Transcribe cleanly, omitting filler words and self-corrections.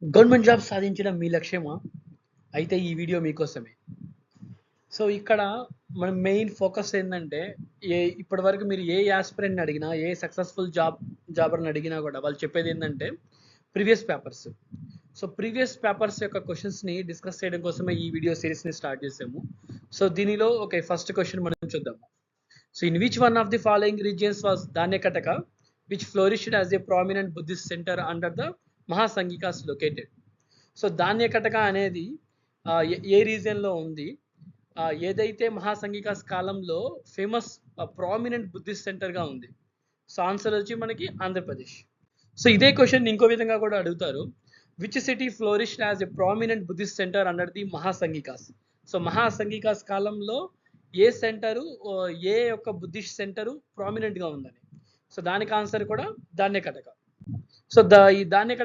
Government job సాధించడం మీ లక్ష్యమా? అయితే ఈ వీడియో మీకోసమే. సో, ఇక్కడ మన మెయిన్ ఫోకస్ ఏందంటే, ఇప్పటివరకు మీరు ఏ యాస్పిరెంట్‌ని అడిగినా, ఏ సక్సెస్‌ఫుల్ జాబర్‌ని అడిగినా గూడా వాళ్ళు చెప్పేదేందంటే, previous papers. So, previous papers యొక్క క్వెషన్స్‌ని డిస్కస్ చేయడం కోసమే ఈ వీడియో సీరీస్‌ని స్టార్ట్ చేసాము. సో, దీనిలో ఫస్ట్ క్వెషన్ మనం చూద్దాము. So, in which one of the following regions was Dhanyakataka, which flourished as a prominent Buddhist centre under the Mahasanghikas located. So Dhanyakataka అనేది ఏ రీజియన్లో ఉంది? ఏదైతే మహాసంఘికాస్ కాలంలో ఫేమస్ ప్రామినెంట్ బుద్ధిస్ట్ సెంటర్గా ఉంది. సో ఆన్సర్ వచ్చి మనకి ఆంధ్రప్రదేశ్. సో ఇదే క్వశ్చన్ ఇంకో విధంగా కూడా అడుగుతారు. Which city flourished as a prominent Buddhist centre under the Mahasanghikas. So Mahasanghikas కాలంలో ఏ సెంటరు, ఏ యొక్క బుద్ధిస్ట్ సెంటరు ప్రామినెంట్గా ఉందని. సో దానికి ఆన్సర్ కూడా ధాన్యకటక. సో ఈ ధాన్యకటక